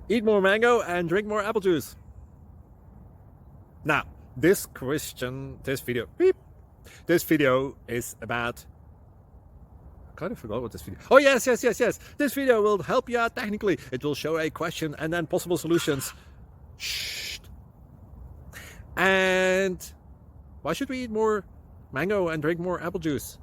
Eat more mango and drink more apple juice. Now, this video is about, I kind of forgot what this video. Oh, yes. This video will help you out technically. It will show a question and then possible solutions. Shh. And why should we eat more mango and drink more apple juice?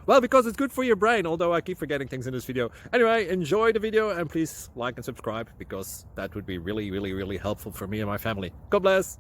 Well, because it's good for your brain, although I keep forgetting things in this video. Anyway, enjoy the video and please like and subscribe, because that would be really helpful for me and my family. God bless.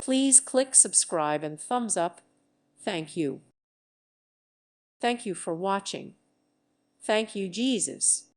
Please click subscribe and thumbs up. Thank you. Thank you for watching. Thank you, Jesus.